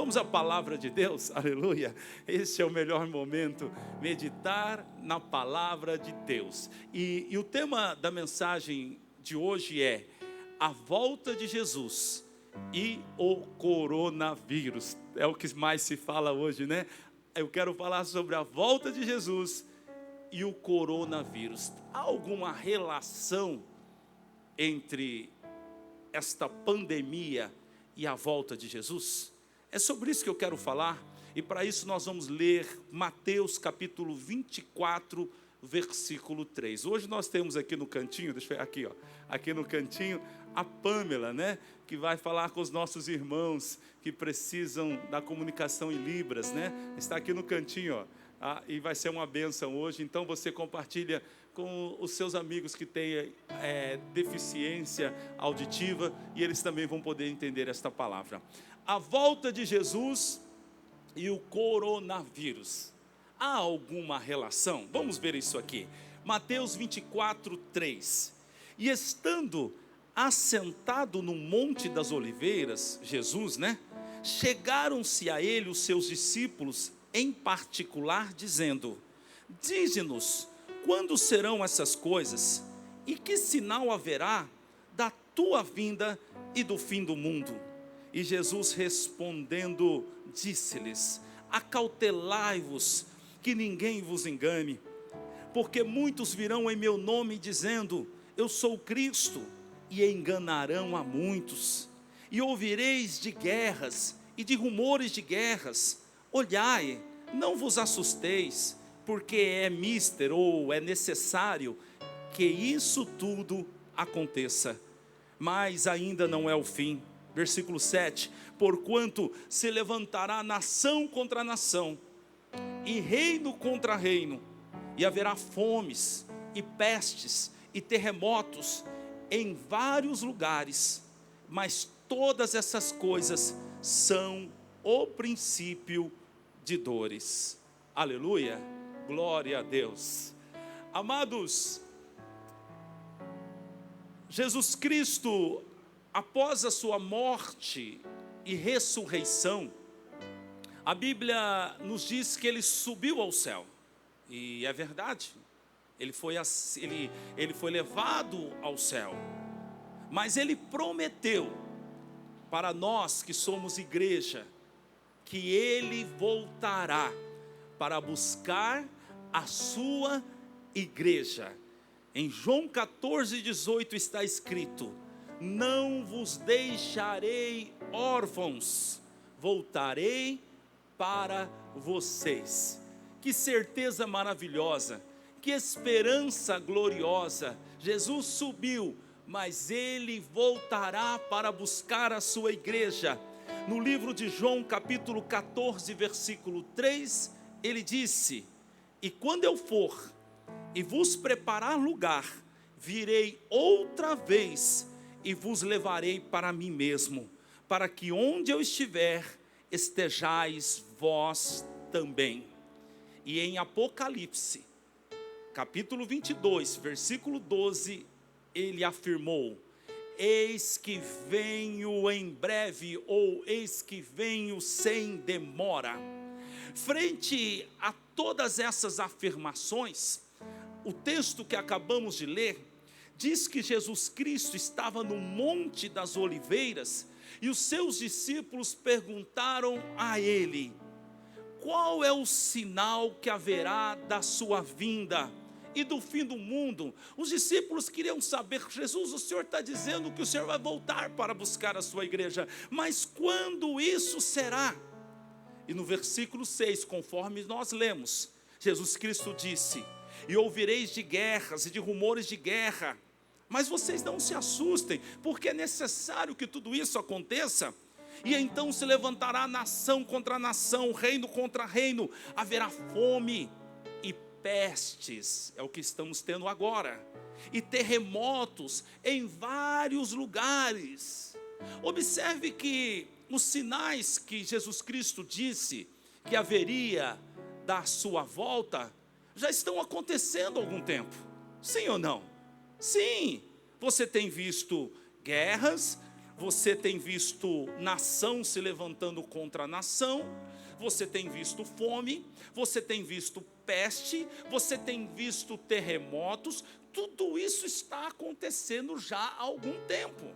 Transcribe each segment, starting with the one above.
Vamos à palavra de Deus, aleluia. Esse é o melhor momento, meditar na palavra de Deus. E o tema da mensagem de hoje é a volta de Jesus e o coronavírus. É o que mais se fala hoje, né? Eu quero falar sobre a volta de Jesus e o coronavírus. Há alguma relação entre esta pandemia e a volta de Jesus? É sobre isso que eu quero falar, e para isso nós vamos ler Mateus capítulo 24, versículo 3. Hoje nós temos aqui no cantinho, deixa eu ver aqui, ó, aqui no cantinho, a Pamela, né, que vai falar com os nossos irmãos que precisam da comunicação em Libras, né, está aqui no cantinho, ó, e vai ser uma bênção hoje. Então você compartilha com os seus amigos que têm deficiência auditiva, e eles também vão poder entender esta palavra. A volta de Jesus e o coronavírus. Há alguma relação? Vamos ver isso aqui. Mateus 24, 3. E estando assentado no Monte das Oliveiras, Jesus, né? Chegaram-se a ele os seus discípulos em particular, dizendo: dize-nos, quando serão essas coisas? E que sinal haverá da tua vinda e do fim do mundo? E Jesus respondendo, disse-lhes: acautelai-vos, que ninguém vos engane, porque muitos virão em meu nome dizendo, eu sou Cristo, e enganarão a muitos. E ouvireis de guerras e de rumores de guerras. Olhai, não vos assusteis, porque é mister, ou é necessário que isso tudo aconteça, mas ainda não é o fim. Versículo 7, porquanto se levantará nação contra nação, e reino contra reino, e haverá fomes, e pestes, e terremotos, em vários lugares, mas todas essas coisas são o princípio de dores. Aleluia, glória a Deus. Amados, Jesus Cristo, após a sua morte e ressurreição, a Bíblia nos diz que ele subiu ao céu, e é verdade, ele foi levado ao céu, mas ele prometeu para nós que somos igreja, que ele voltará para buscar a sua igreja. Em João 14, 18 está escrito: não vos deixarei órfãos, voltarei para vocês. Que certeza maravilhosa, que esperança gloriosa. Jesus subiu, mas ele voltará para buscar a sua igreja. No livro de João capítulo 14, versículo 3, ele disse: e quando eu for e vos preparar lugar, virei outra vez e vos levarei para mim mesmo, para que onde eu estiver, estejais vós também. E em Apocalipse, capítulo 22, versículo 12, ele afirmou: eis que venho em breve, ou eis que venho sem demora. Frente a todas essas afirmações, o texto que acabamos de ler diz que Jesus Cristo estava no Monte das Oliveiras, e os seus discípulos perguntaram a ele: qual é o sinal que haverá da sua vinda e do fim do mundo? Os discípulos queriam saber: Jesus, o Senhor está dizendo que o Senhor vai voltar para buscar a sua igreja, mas quando isso será? E no versículo 6, conforme nós lemos, Jesus Cristo disse: e ouvireis de guerras e de rumores de guerra, mas vocês não se assustem, porque é necessário que tudo isso aconteça. E então se levantará nação contra nação, reino contra reino, haverá fome e pestes, é o que estamos tendo agora, e terremotos em vários lugares. Observe que os sinais que Jesus Cristo disse que haveria da sua volta, já estão acontecendo há algum tempo, sim ou não? Sim, você tem visto guerras, Você tem visto nação se levantando contra nação, você tem visto fome, você tem visto peste, você tem visto terremotos. Tudo isso está acontecendo já há algum tempo.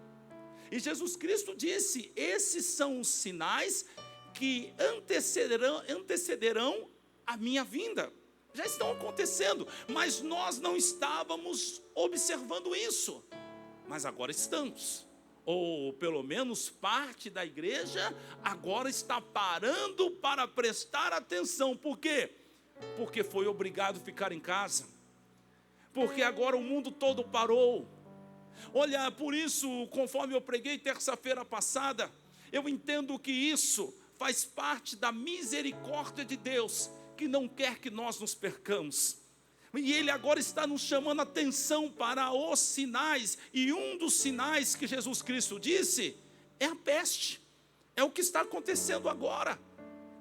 E Jesus Cristo disse: esses são os sinais que antecederão a minha vinda. Já estão acontecendo, mas nós não estávamos observando isso. Mas agora estamos. Ou pelo menos parte da igreja agora está parando para prestar atenção. Por quê? Porque foi obrigado a ficar em casa. Porque agora o mundo todo parou. Olha, por isso, conforme eu preguei terça-feira passada, eu entendo que isso faz parte da misericórdia de Deus, que não quer que nós nos percamos. E Ele agora está nos chamando a atenção para os sinais. E um dos sinais que Jesus Cristo disse é a peste. É o que está acontecendo agora.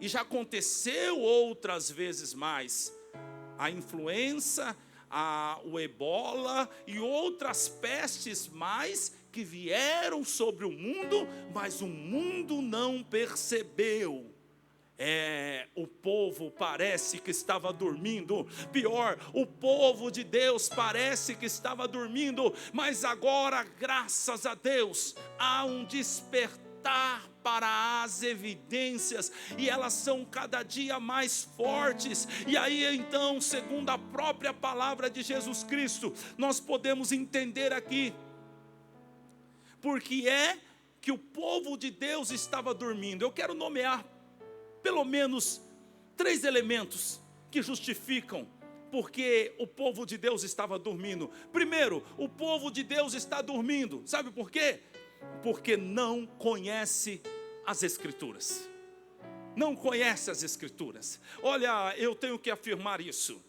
E já aconteceu outras vezes mais. A influenza, o ebola e outras pestes mais que vieram sobre o mundo, mas o mundo não percebeu. O povo parece que estava dormindo. Pior, o povo de Deus parece que estava dormindo. Mas agora, graças a Deus, há um despertar para as evidências, e elas são cada dia mais fortes. E aí então, segundo a própria palavra de Jesus Cristo, nós podemos entender aqui porque é que o povo de Deus estava dormindo. Eu quero nomear pelo menos 3 elementos que justificam porque o povo de Deus estava dormindo. Primeiro, o povo de Deus está dormindo. Sabe por quê? Porque não conhece as Escrituras. Não conhece as Escrituras. Olha, eu tenho que afirmar isso.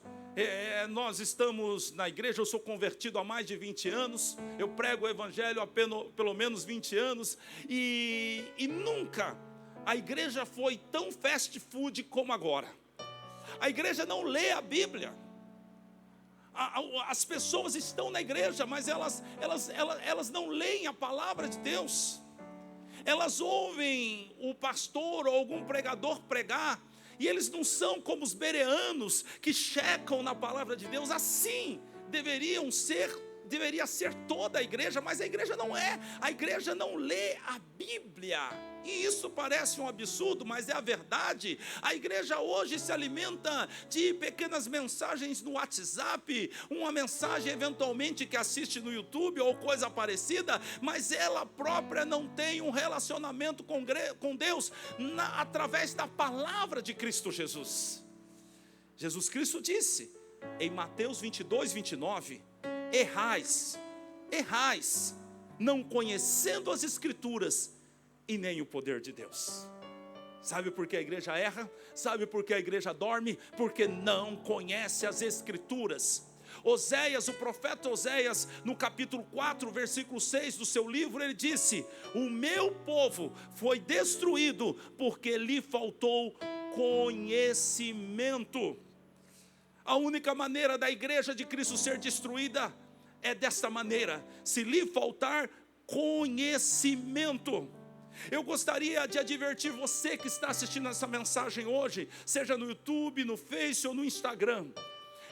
Nós estamos na igreja, eu sou convertido há mais de 20 anos, eu prego o evangelho há pelo menos 20 anos, e nunca a igreja foi tão fast food como agora. A igreja não lê a Bíblia. As pessoas estão na igreja, mas elas não leem a palavra de Deus. Elas ouvem o pastor ou algum pregador pregar, e eles não são como os bereanos que checam na palavra de Deus. Assim deveria ser toda a igreja, mas a igreja não é. A igreja não lê a Bíblia. E isso parece um absurdo, mas é a verdade. A igreja hoje se alimenta de pequenas mensagens no WhatsApp, uma mensagem eventualmente que assiste no YouTube ou coisa parecida, mas ela própria não tem um relacionamento com Deus através da palavra de Cristo Jesus. Jesus Cristo disse em Mateus 22, 29, errais, não conhecendo as Escrituras e nem o poder de Deus. Sabe por que a igreja erra? Sabe por que a igreja dorme? Porque não conhece as Escrituras. Oséias, o profeta Oséias, no capítulo 4, versículo 6 do seu livro, ele disse: o meu povo foi destruído porque lhe faltou conhecimento. A única maneira da igreja de Cristo ser destruída é desta maneira: se lhe faltar conhecimento. Eu gostaria de advertir você que está assistindo essa mensagem hoje, seja no YouTube, no Face ou no Instagram.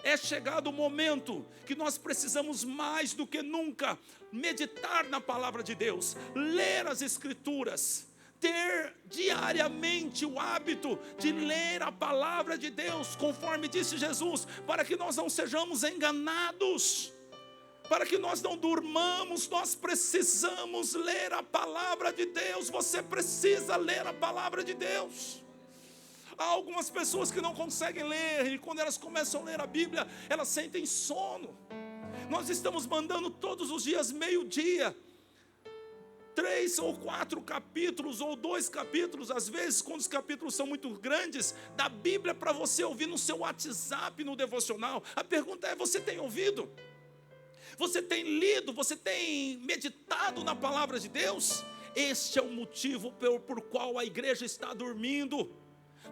É chegado o momento que nós precisamos mais do que nunca meditar na palavra de Deus, ler as Escrituras, ter diariamente o hábito de ler a palavra de Deus, conforme disse Jesus, para que nós não sejamos enganados. Para que nós não durmamos, nós precisamos ler a palavra de Deus. Você precisa ler a palavra de Deus. Há algumas pessoas que não conseguem ler, e quando elas começam a ler a Bíblia, elas sentem sono. Nós estamos mandando todos os dias, meio-dia, 3 ou 4 capítulos, ou 2 capítulos, às vezes, quando os capítulos são muito grandes, da Bíblia para você ouvir no seu WhatsApp, no devocional. A pergunta é: você tem ouvido? Você tem lido, você tem meditado na palavra de Deus? Este é o motivo por qual a igreja está dormindo.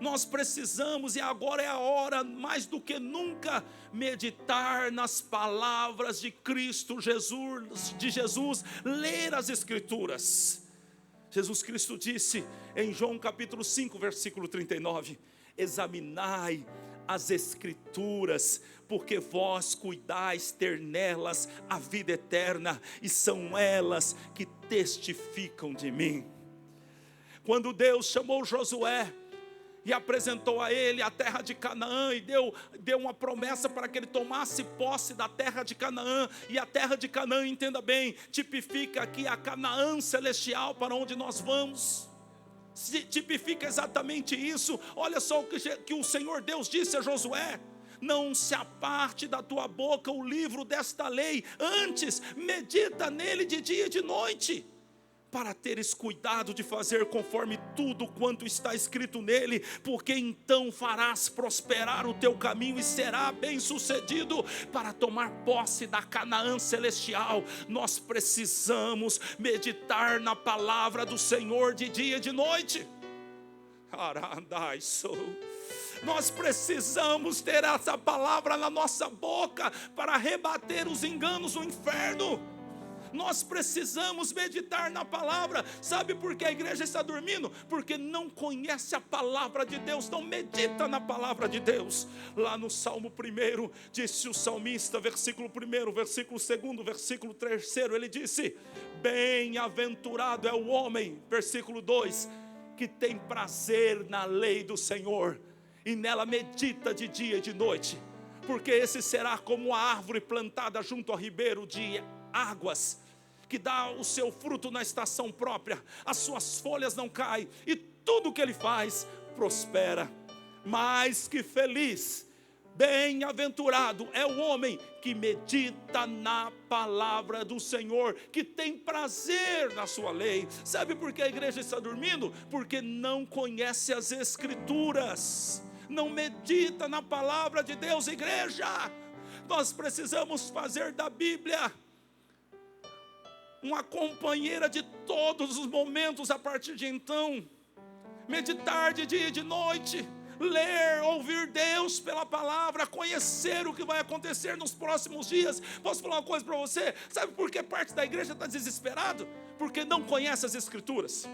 Nós precisamos, e agora é a hora, mais do que nunca, meditar nas palavras de Cristo Jesus, ler as Escrituras. Jesus Cristo disse em João capítulo 5, versículo 39, examinai as Escrituras, porque vós cuidais ter nelas a vida eterna, e são elas que testificam de mim. Quando Deus chamou Josué e apresentou a ele a terra de Canaã, e deu uma promessa para que ele tomasse posse da terra de Canaã, e a terra de Canaã, entenda bem, tipifica aqui a Canaã celestial para onde nós vamos, tipifica exatamente isso. Olha só o que o Senhor Deus disse a Josué: não se aparte da tua boca o livro desta lei, antes medita nele de dia e de noite, para teres cuidado de fazer conforme tudo quanto está escrito nele, porque então farás prosperar o teu caminho e será bem sucedido. Para tomar posse da Canaã celestial, nós precisamos meditar na palavra do Senhor de dia e de noite. Nós precisamos ter essa palavra na nossa boca para rebater os enganos do inferno. Nós precisamos meditar na palavra. Sabe por que a igreja está dormindo? Porque não conhece a palavra de Deus, não medita na palavra de Deus. Lá no Salmo 1, disse o salmista, versículo 1, versículo 2, versículo 3, ele disse: bem-aventurado é o homem, versículo 2, que tem prazer na lei do Senhor, e nela medita de dia e de noite. Porque esse será como a árvore plantada junto ao ribeiro de águas, que dá o seu fruto na estação própria, as suas folhas não caem, e tudo que ele faz prospera. Mas que feliz, bem-aventurado é o homem que medita na palavra do Senhor, que tem prazer na sua lei. Sabe por que a igreja está dormindo? Porque não conhece as Escrituras, não medita na palavra de Deus. Igreja, nós precisamos fazer da Bíblia uma companheira de todos os momentos a partir de então. Meditar de dia e de noite, ler, ouvir Deus pela palavra, conhecer o que vai acontecer nos próximos dias. Posso falar uma coisa para você? Sabe por que parte da igreja está desesperado? Porque não conhece as Escrituras.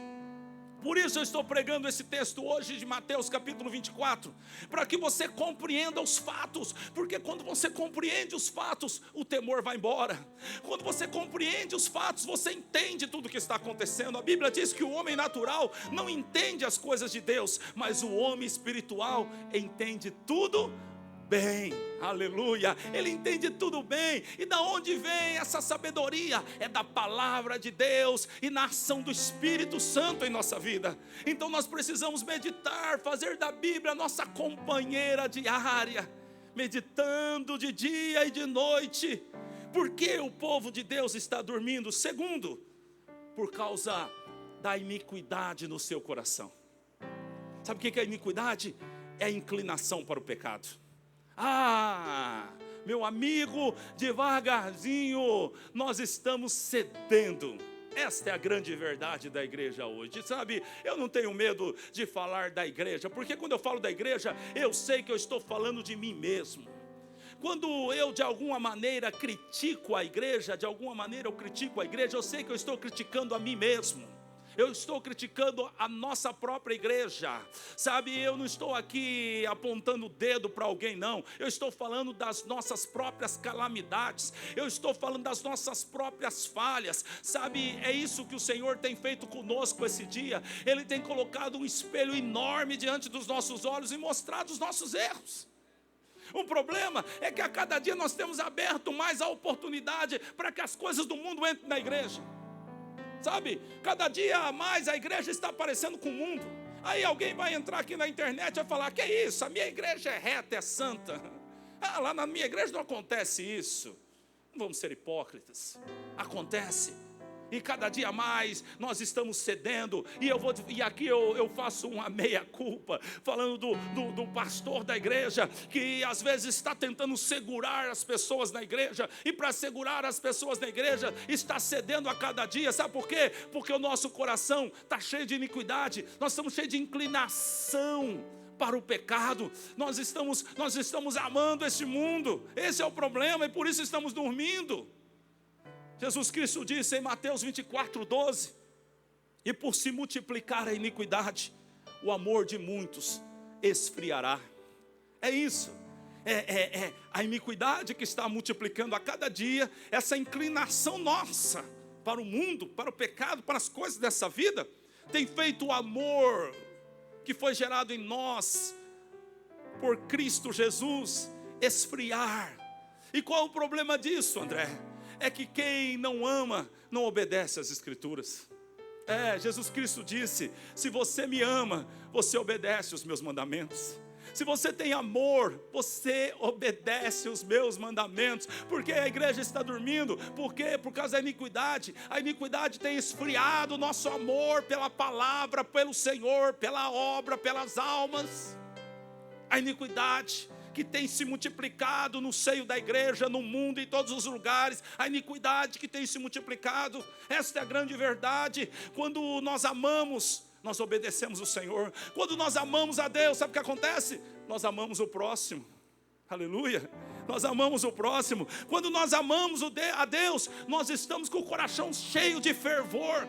Por isso eu estou pregando esse texto hoje de Mateus capítulo 24, para que você compreenda os fatos, porque quando você compreende os fatos, o temor vai embora. Quando você compreende os fatos, você entende tudo o que está acontecendo. A Bíblia diz que o homem natural não entende as coisas de Deus, mas o homem espiritual entende tudo bem, aleluia, ele entende tudo bem. E da onde vem essa sabedoria? É da palavra de Deus e na ação do Espírito Santo em nossa vida. Então nós precisamos meditar, fazer da Bíblia nossa companheira diária, meditando de dia e de noite. Por que o povo de Deus está dormindo? Segundo, por causa da iniquidade no seu coração. Sabe o que é a iniquidade? É a inclinação para o pecado. Meu amigo, devagarzinho, nós estamos cedendo. Esta é a grande verdade da igreja hoje. Sabe, eu não tenho medo de falar da igreja, porque quando eu falo da igreja, eu sei que eu estou falando de mim mesmo. Quando eu de alguma maneira critico a igreja, eu sei que eu estou criticando a mim mesmo. Eu estou criticando a nossa própria igreja. Sabe, eu não estou aqui apontando o dedo para alguém, não. Eu estou falando das nossas próprias calamidades. Eu estou falando das nossas próprias falhas. Sabe, é isso que o Senhor tem feito conosco esse dia. Ele tem colocado um espelho enorme diante dos nossos olhos e mostrado os nossos erros. O problema é que a cada dia nós temos aberto mais a oportunidade para que as coisas do mundo entrem na igreja. Sabe, cada dia mais a igreja está parecendo com o mundo. Aí alguém vai entrar aqui na internet e vai falar: que isso, a minha igreja é reta, é santa. Lá na minha igreja não acontece isso. Não vamos ser hipócritas. Acontece. E cada dia mais nós estamos cedendo. E aqui eu faço uma meia-culpa, falando do pastor da igreja, que às vezes está tentando segurar as pessoas na igreja. E para segurar as pessoas na igreja, está cedendo a cada dia. Sabe por quê? Porque o nosso coração está cheio de iniquidade. Nós estamos cheios de inclinação para o pecado. Nós estamos amando esse mundo. Esse é o problema, e por isso estamos dormindo. Jesus Cristo disse em Mateus 24:12: E por se multiplicar a iniquidade, o amor de muitos esfriará. É isso. A iniquidade que está multiplicando a cada dia, essa inclinação nossa para o mundo, para o pecado, para as coisas dessa vida, tem feito o amor que foi gerado em nós por Cristo Jesus esfriar. E qual o problema disso, André? É que quem não ama não obedece às Escrituras. Jesus Cristo disse: se você me ama, você obedece os meus mandamentos. Se você tem amor, você obedece os meus mandamentos. Porque a igreja está dormindo? Porque por causa da iniquidade. A iniquidade tem esfriado o nosso amor pela palavra, pelo Senhor, pela obra, pelas almas. A iniquidade que tem se multiplicado no seio da igreja, no mundo, em todos os lugares. A iniquidade que tem se multiplicado. Esta é a grande verdade. Quando nós amamos, nós obedecemos o Senhor. Quando nós amamos a Deus, sabe o que acontece? Nós amamos o próximo. Aleluia. Nós amamos o próximo. Quando nós amamos a Deus, nós estamos com o coração cheio de fervor.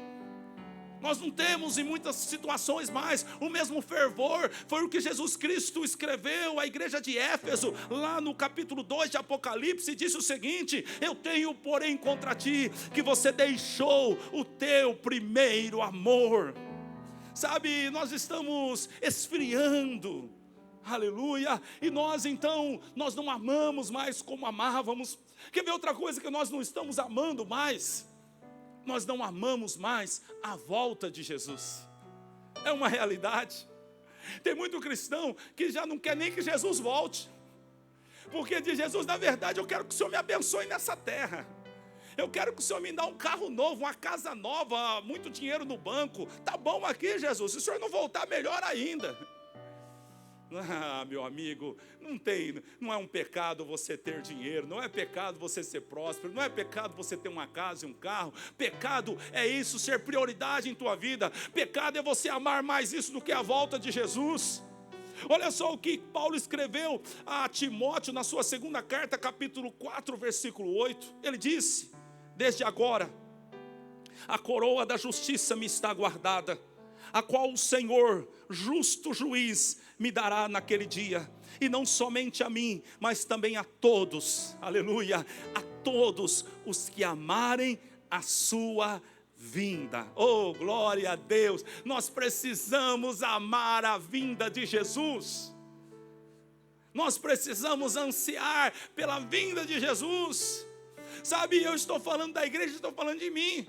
Nós não temos em muitas situações mais o mesmo fervor. Foi o que Jesus Cristo escreveu à igreja de Éfeso, lá no capítulo 2 de Apocalipse, disse o seguinte: eu tenho porém contra ti, que você deixou o teu primeiro amor. Sabe, nós estamos esfriando, aleluia, e nós então, nós não amamos mais como amávamos. Quer ver outra coisa que nós não estamos amando mais? Nós não amamos mais a volta de Jesus. É uma realidade. Tem muito cristão que já não quer nem que Jesus volte. Porque diz: Jesus, na verdade eu quero que o Senhor me abençoe nessa terra. Eu quero que o Senhor me dê um carro novo, uma casa nova, muito dinheiro no banco. Tá bom aqui, Jesus, se o Senhor não voltar, melhor ainda. Meu amigo, não é um pecado você ter dinheiro, não é pecado você ser próspero, não é pecado você ter uma casa e um carro. Pecado é isso, ser prioridade em tua vida. Pecado é você amar mais isso do que a volta de Jesus. Olha só o que Paulo escreveu a Timóteo na sua segunda carta, capítulo 4, versículo 8. Ele disse: desde agora a coroa da justiça me está guardada, a qual o Senhor, justo juiz, me dará naquele dia, e não somente a mim, mas também a todos, aleluia, a todos os que amarem a sua vinda. Oh, glória a Deus! Nós precisamos amar a vinda de Jesus. Nós precisamos ansiar pela vinda de Jesus. Sabe, eu estou falando da igreja, estou falando de mim.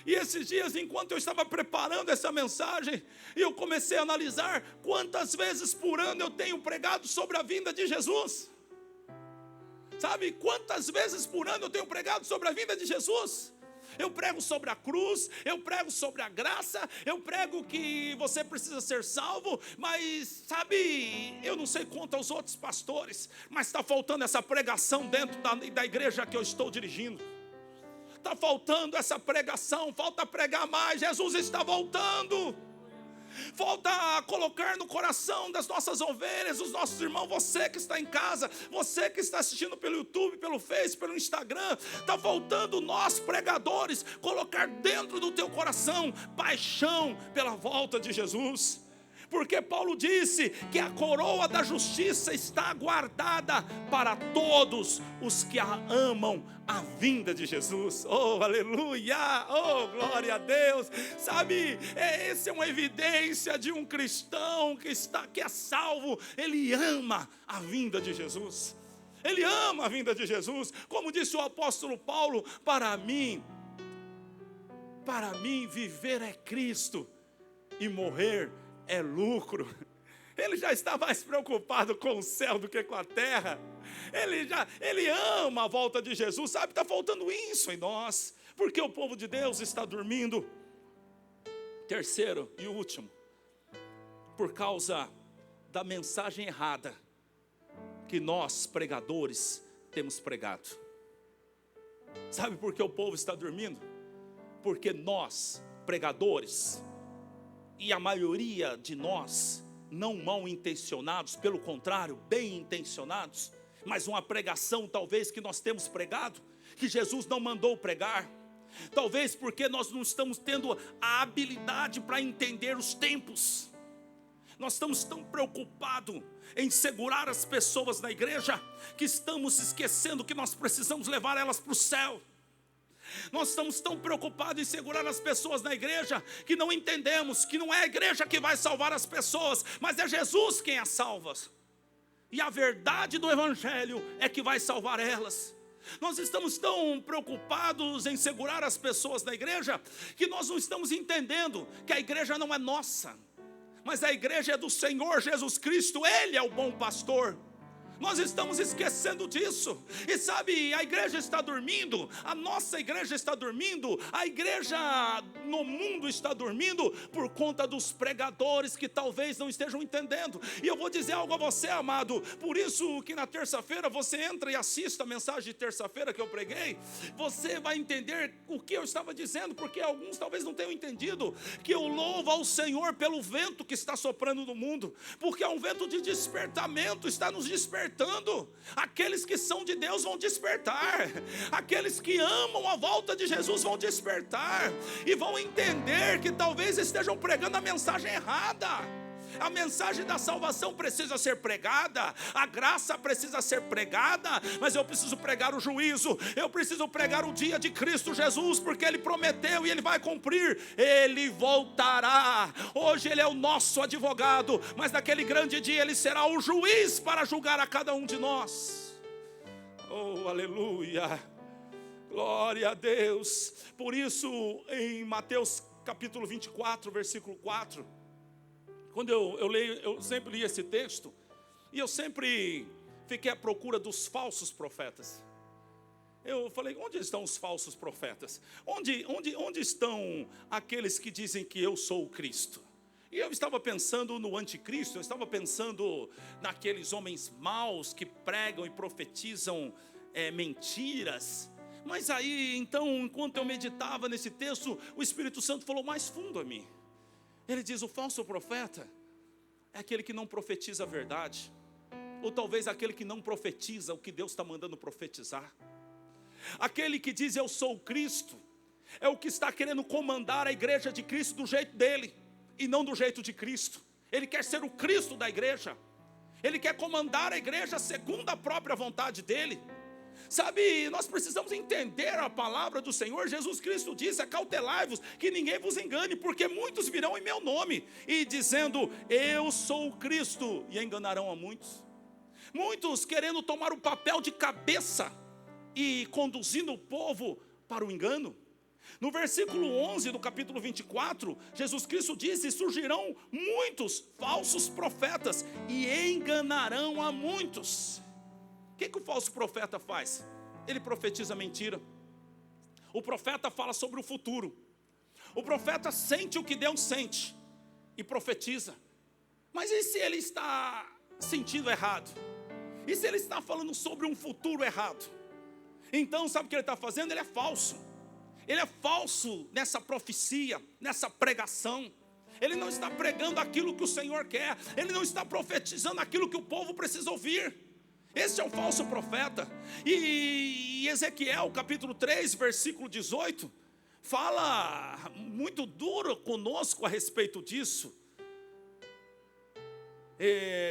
E esses dias, enquanto eu estava preparando essa mensagem, eu comecei a analisar quantas vezes por ano eu tenho pregado sobre a vinda de Jesus. Sabe, quantas vezes por ano eu tenho pregado sobre a vinda de Jesus? Eu prego sobre a cruz, eu prego sobre a graça, eu prego que você precisa ser salvo, mas sabe, eu não sei quanto aos outros pastores, mas está faltando essa pregação dentro da igreja que eu estou dirigindo. Está faltando essa pregação, falta pregar mais. Jesus está voltando. Falta colocar no coração das nossas ovelhas, dos nossos irmãos. Você que está em casa, você que está assistindo pelo YouTube, pelo Face, pelo Instagram, está faltando nós pregadores colocar dentro do teu coração paixão pela volta de Jesus. Porque Paulo disse que a coroa da justiça está guardada para todos os que a amam a vinda de Jesus. Oh, aleluia! Oh, glória a Deus! Sabe, essa é uma evidência de um cristão que é salvo. Ele ama a vinda de Jesus. Ele ama a vinda de Jesus. Como disse o apóstolo Paulo: para mim viver é Cristo e morrer é lucro. Ele já está mais preocupado com o céu do que com a terra. Ele ama a volta de Jesus. Sabe, está faltando isso em nós, porque o povo de Deus está dormindo. Terceiro e último, por causa da mensagem errada que nós, pregadores, temos pregado. Sabe por que o povo está dormindo? Porque nós, pregadores, e a maioria de nós, não mal intencionados, pelo contrário, bem intencionados, mas uma pregação talvez que nós temos pregado, que Jesus não mandou pregar, Talvez porque nós não estamos tendo a habilidade para entender os tempos. Nós estamos tão preocupados em segurar as pessoas na igreja, que estamos esquecendo que nós precisamos levar elas para o céu. Nós estamos tão preocupados em segurar as pessoas na igreja, que não entendemos que não é a igreja que vai salvar as pessoas, mas é Jesus quem as salva. E a verdade do evangelho é que vai salvar elas. Nós estamos tão preocupados em segurar as pessoas na igreja, que nós não estamos entendendo que a igreja não é nossa, mas a igreja é do Senhor Jesus Cristo. Ele é o bom pastor. Nós estamos esquecendo disso. E sabe, a igreja está dormindo, a nossa igreja está dormindo, a igreja no mundo está dormindo por conta dos pregadores que talvez não estejam entendendo. E eu vou dizer algo a você, amado. Por isso que na terça-feira você entra e assista a mensagem de terça-feira que eu preguei. Você vai entender o que eu estava dizendo, porque alguns talvez não tenham entendido que eu louvo ao Senhor pelo vento que está soprando no mundo, porque é um vento de despertamento, está nos despertando. Aqueles que são de Deus vão despertar, aqueles que amam a volta de Jesus vão despertar, e vão entender que talvez estejam pregando a mensagem errada. A mensagem da salvação precisa ser pregada, a graça precisa ser pregada, mas eu preciso pregar o juízo, eu preciso pregar o dia de Cristo Jesus, porque Ele prometeu e Ele vai cumprir. Ele voltará. Hoje Ele é o nosso advogado, mas naquele grande dia Ele será o juiz para julgar a cada um de nós. Oh, aleluia, glória a Deus. Por isso em Mateus capítulo 24, versículo 4, quando eu leio, eu sempre li esse texto, e eu sempre fiquei à procura dos falsos profetas. Eu falei, onde estão os falsos profetas? Onde estão aqueles que dizem que eu sou o Cristo? E eu estava pensando no anticristo, eu estava pensando naqueles homens maus que pregam e profetizam mentiras. Mas aí, então, enquanto eu meditava nesse texto, o Espírito Santo falou mais fundo a mim. Ele diz, o falso profeta é aquele que não profetiza a verdade, ou talvez aquele que não profetiza o que Deus está mandando profetizar. Aquele que diz eu sou o Cristo, é o que está querendo comandar a igreja de Cristo do jeito dele, e não do jeito de Cristo. Ele quer ser o Cristo da igreja, ele quer comandar a igreja segundo a própria vontade dele. Sabe, nós precisamos entender a palavra do Senhor. Jesus Cristo disse, acautelai-vos que ninguém vos engane, porque muitos virão em meu nome, e dizendo, eu sou o Cristo, e enganarão a muitos. Muitos querendo tomar o papel de cabeça, e conduzindo o povo para o engano. No versículo 11 do capítulo 24, Jesus Cristo disse, surgirão muitos falsos profetas, e enganarão a muitos. O que o falso profeta faz? Ele profetiza mentira. O profeta fala sobre o futuro. O profeta sente o que Deus sente e profetiza. Mas e se ele está sentindo errado? E se ele está falando sobre um futuro errado? Então sabe o que ele está fazendo? Ele é falso. Ele é falso nessa profecia, nessa pregação. Ele não está pregando aquilo que o Senhor quer. Ele não está profetizando aquilo que o povo precisa ouvir. Esse é o falso profeta. E Ezequiel capítulo 3, versículo 18, fala muito duro conosco a respeito disso.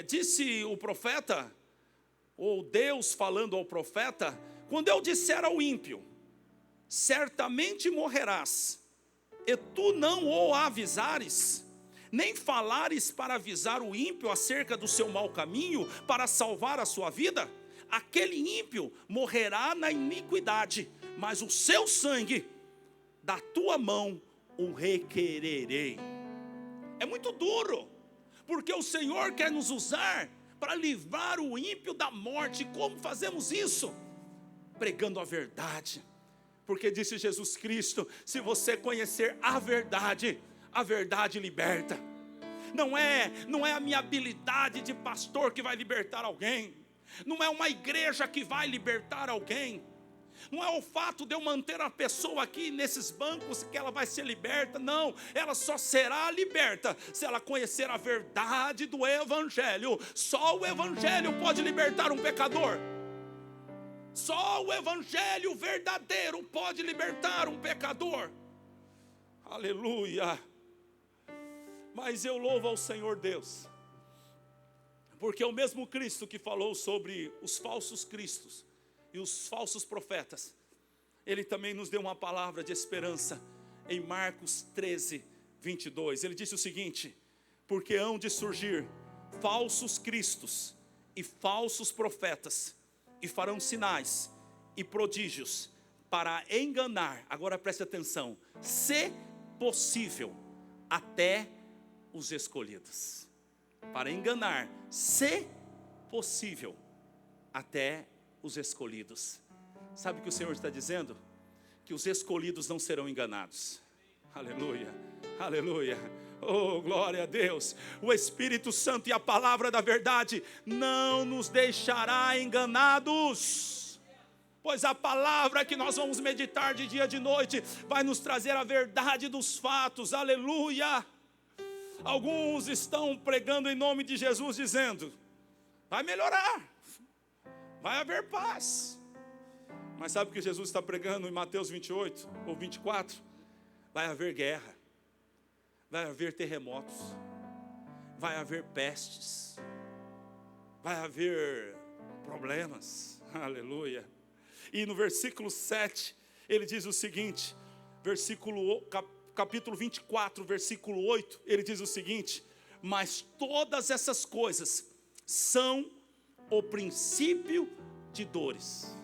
Disse o profeta, ou Deus falando ao profeta, quando eu disser ao ímpio, certamente morrerás, e tu não o avisares, nem falares para avisar o ímpio acerca do seu mau caminho, para salvar a sua vida, aquele ímpio morrerá na iniquidade, mas o seu sangue da tua mão o requererei. É muito duro, porque o Senhor quer nos usar para livrar o ímpio da morte. Como fazemos isso? Pregando a verdade, porque disse Jesus Cristo, se você conhecer a verdade liberta. Não é a minha habilidade de pastor que vai libertar alguém, não é uma igreja que vai libertar alguém, não é o fato de eu manter a pessoa aqui nesses bancos que ela vai ser liberta. Não, ela só será liberta se ela conhecer a verdade do evangelho. Só o evangelho pode libertar um pecador. Só o evangelho verdadeiro pode libertar um pecador. Aleluia. Mas eu louvo ao Senhor Deus, porque o mesmo Cristo que falou sobre os falsos cristos e os falsos profetas, Ele também nos deu uma palavra de esperança em Marcos 13, 22. Ele disse o seguinte: porque hão de surgir falsos cristos e falsos profetas, e farão sinais e prodígios para enganar, agora preste atenção, se possível, até os escolhidos. Para enganar, se possível, até os escolhidos. Sabe o que o Senhor está dizendo? Que os escolhidos não serão enganados. Aleluia, aleluia. Oh, glória a Deus. O Espírito Santo e a palavra da verdade não nos deixará enganados, pois a palavra que nós vamos meditar de dia e de noite vai nos trazer a verdade dos fatos. Aleluia. Alguns estão pregando em nome de Jesus dizendo: vai melhorar, vai haver paz. Mas sabe o que Jesus está pregando em Mateus 28 ou 24? Vai haver guerra, vai haver terremotos, vai haver pestes, vai haver problemas. Aleluia. E no versículo 7, ele diz o seguinte, capítulo 24, versículo 8, ele diz o seguinte: mas todas essas coisas são o princípio de dores.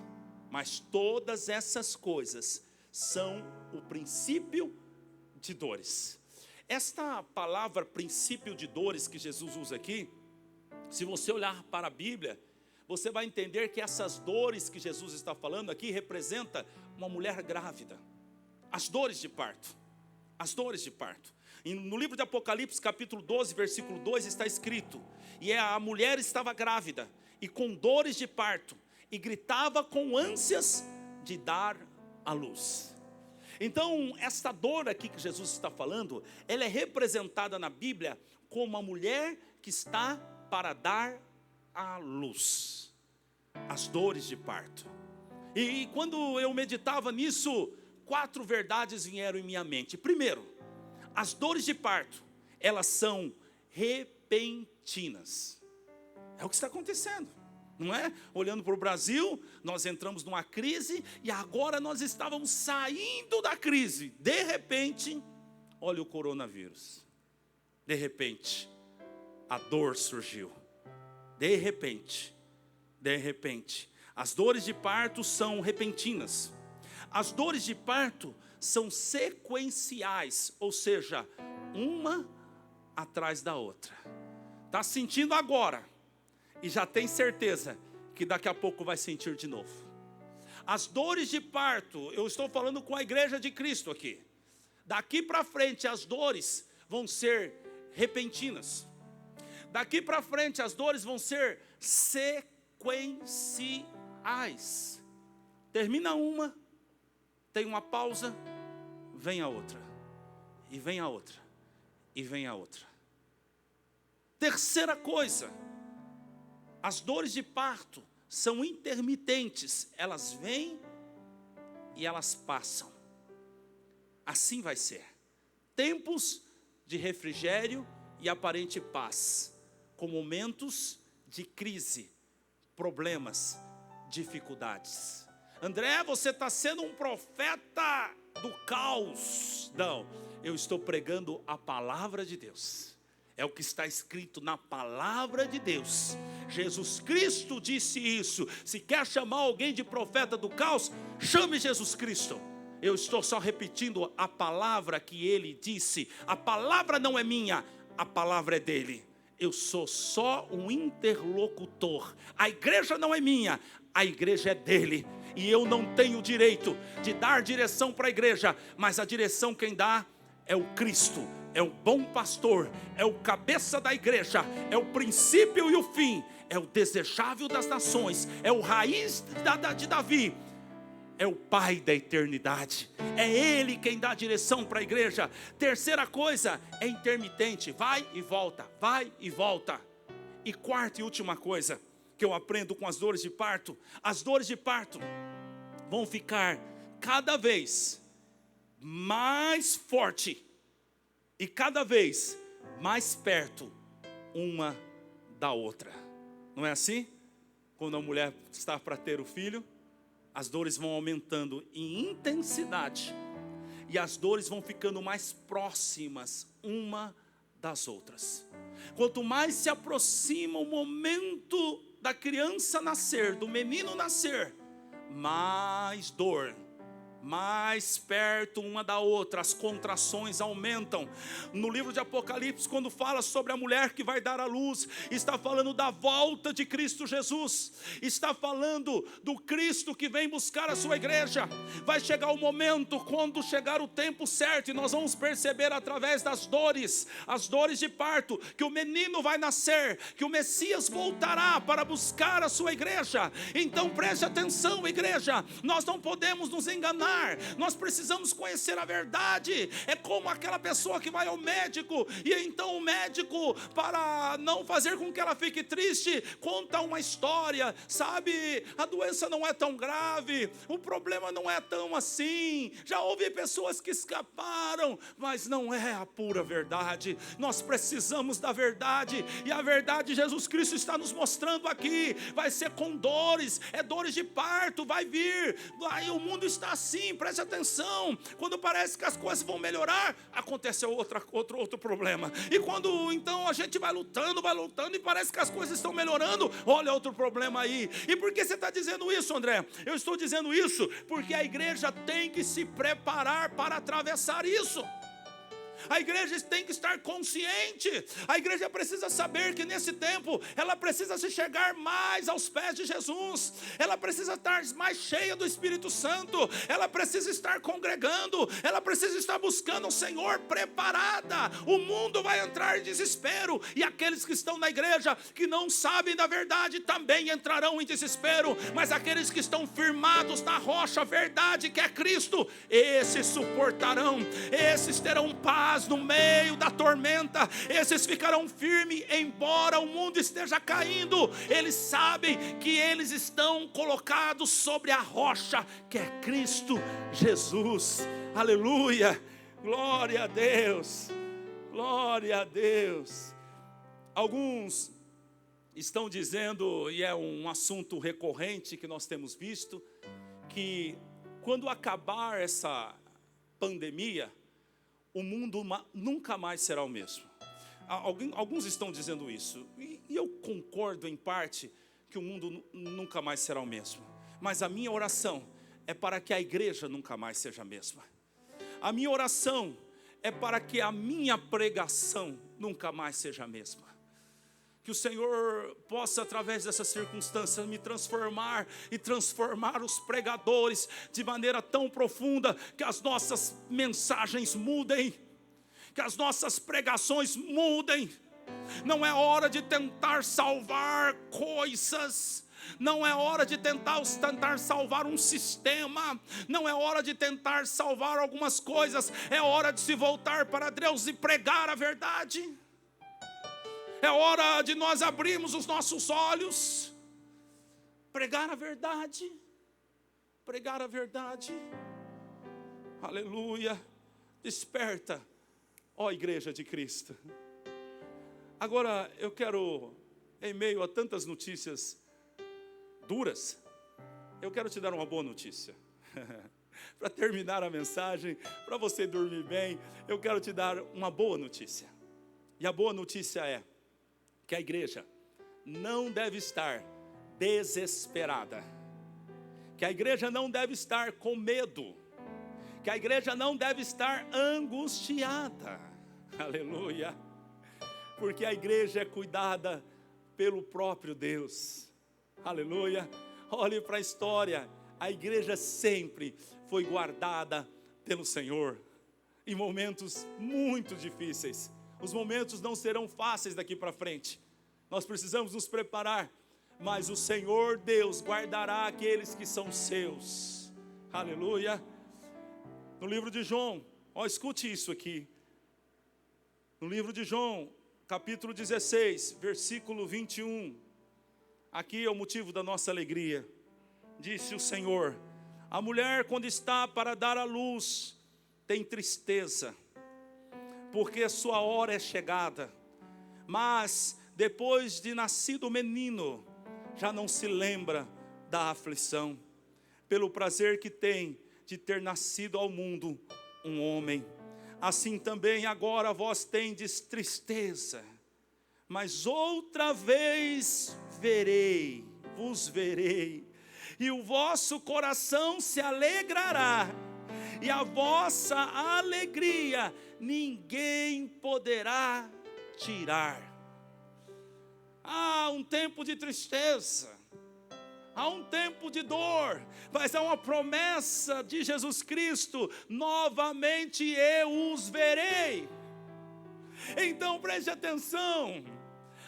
Mas todas essas coisas são o princípio de dores. Esta palavra princípio de dores que Jesus usa aqui, se você olhar para a Bíblia, você vai entender que essas dores que Jesus está falando aqui representa uma mulher grávida. As dores de parto. As dores de parto. E no livro de Apocalipse, capítulo 12, versículo 2, está escrito: e a mulher estava grávida e com dores de parto, e gritava com ânsias de dar à luz. Então, esta dor aqui que Jesus está falando, ela é representada na Bíblia como uma mulher que está para dar à luz. As dores de parto. E quando eu meditava nisso, 4 verdades vieram em minha mente. Primeiro, as dores de parto, elas são repentinas. É o que está acontecendo. Não é? Olhando para o Brasil, nós entramos numa crise e agora nós estávamos saindo da crise. De repente, olha o coronavírus. De repente, a dor surgiu. De repente, as dores de parto são repentinas. As dores de parto são sequenciais, ou seja, uma atrás da outra. Está sentindo agora e já tem certeza que daqui a pouco vai sentir de novo. As dores de parto, eu estou falando com a igreja de Cristo aqui. Daqui para frente as dores vão ser repentinas. Daqui para frente as dores vão ser sequenciais. Termina uma, tem uma pausa, vem a outra. E vem a outra. E vem a outra. Terceira coisa, as dores de parto são intermitentes, elas vêm e elas passam. Assim vai ser. Tempos de refrigério e aparente paz, com momentos de crise, problemas, dificuldades. André, você está sendo um profeta do caos. Não, eu estou pregando a palavra de Deus. É o que está escrito na palavra de Deus. Jesus Cristo disse isso. Se quer chamar alguém de profeta do caos, chame Jesus Cristo. Eu estou só repetindo a palavra que ele disse. A palavra não é minha, a palavra é dele. Eu sou só um interlocutor. A igreja não é minha, a igreja é dele. E eu não tenho direito de dar direção para a igreja, mas a direção quem dá é o Cristo. É o bom pastor, é o cabeça da igreja, é o princípio e o fim, é o desejável das nações, é o raiz de Davi, é o Pai da eternidade, é Ele quem dá direção para a igreja. Terceira coisa, é intermitente, vai e volta, vai e volta. E quarta e última coisa, que eu aprendo com as dores de parto? As dores de parto vão ficar cada vez mais forte e cada vez mais perto uma da outra. Não é assim? Quando a mulher está para ter o filho, as dores vão aumentando em intensidade e as dores vão ficando mais próximas uma das outras. Quanto mais se aproxima o momento da criança nascer, do menino nascer, mais dor, mais perto uma da outra, as contrações aumentam. No livro de Apocalipse, quando fala sobre a mulher que vai dar à luz, está falando da volta de Cristo Jesus, está falando do Cristo que vem buscar a sua igreja. Vai chegar o momento, quando chegar o tempo certo, e nós vamos perceber através das dores, as dores de parto, que o menino vai nascer, que o Messias voltará para buscar a sua igreja. Então preste atenção, igreja, nós não podemos nos enganar. Nós precisamos conhecer a verdade. É como aquela pessoa que vai ao médico, e então o médico, para não fazer com que ela fique triste, conta uma história. Sabe, a doença não é tão grave, o problema não é tão assim. Já houve pessoas que escaparam, mas não é a pura verdade. Nós precisamos da verdade, e a verdade Jesus Cristo está nos mostrando aqui. Vai ser com dores, é dores de parto, vai vir. Aí o mundo está assim. Preste atenção, quando parece que as coisas vão melhorar, acontece outro problema. E quando então a gente vai lutando e parece que as coisas estão melhorando, olha outro problema aí. E por que você está dizendo isso, André? Eu estou dizendo isso porque a igreja tem que se preparar para atravessar isso. A igreja tem que estar consciente. A igreja precisa saber que nesse tempo ela precisa se chegar mais aos pés de Jesus. Ela precisa estar mais cheia do Espírito Santo. Ela precisa estar congregando. Ela precisa estar buscando o Senhor preparada. O mundo vai entrar em desespero, e aqueles que estão na igreja que não sabem da verdade também entrarão em desespero. Mas aqueles que estão firmados na rocha verdade, que é Cristo, esses suportarão. Esses terão paz no meio da tormenta. Esses ficarão firmes, embora o mundo esteja caindo. Eles sabem que eles estão colocados sobre a rocha, que é Cristo Jesus. Aleluia, glória a Deus, glória a Deus. Alguns estão dizendo, e é um assunto recorrente que nós temos visto, que quando acabar essa pandemia, o mundo nunca mais será o mesmo. Alguns estão dizendo isso, e eu concordo em parte que o mundo nunca mais será o mesmo. Mas a minha oração é para que a igreja nunca mais seja a mesma. A minha oração é para que a minha pregação nunca mais seja a mesma. Que o Senhor possa, através dessas circunstâncias, me transformar e transformar os pregadores de maneira tão profunda que as nossas mensagens mudem, que as nossas pregações mudem. Não é hora de tentar salvar coisas. Não é hora de tentar salvar um sistema. Não é hora de tentar salvar algumas coisas. É hora de se voltar para Deus e pregar a verdade. É hora de nós abrirmos os nossos olhos, pregar a verdade, pregar a verdade. Aleluia, desperta, ó igreja de Cristo. Agora eu quero, em meio a tantas notícias duras, eu quero te dar uma boa notícia. Para terminar a mensagem, para você dormir bem, eu quero te dar uma boa notícia. E a boa notícia é que a igreja não deve estar desesperada, que a igreja não deve estar com medo, que a igreja não deve estar angustiada. Aleluia, porque a igreja é cuidada pelo próprio Deus. Aleluia, olhe para a história, a igreja sempre foi guardada pelo Senhor em momentos muito difíceis. Os momentos não serão fáceis daqui para frente. Nós precisamos nos preparar. Mas o Senhor Deus guardará aqueles que são seus. Aleluia. No livro de João, escute isso aqui. No livro de João, capítulo 16, versículo 21. Aqui é o motivo da nossa alegria. Disse o Senhor: a mulher, quando está para dar à luz, tem tristeza, porque a sua hora é chegada. Mas depois de nascido o menino, já não se lembra da aflição, pelo prazer que tem de ter nascido ao mundo um homem. Assim também agora vós tendes tristeza, mas outra vez vos verei, e o vosso coração se alegrará, e a vossa alegria ninguém poderá tirar. Há um tempo de tristeza, há um tempo de dor, mas há uma promessa de Jesus Cristo: novamente eu os verei. Então preste atenção,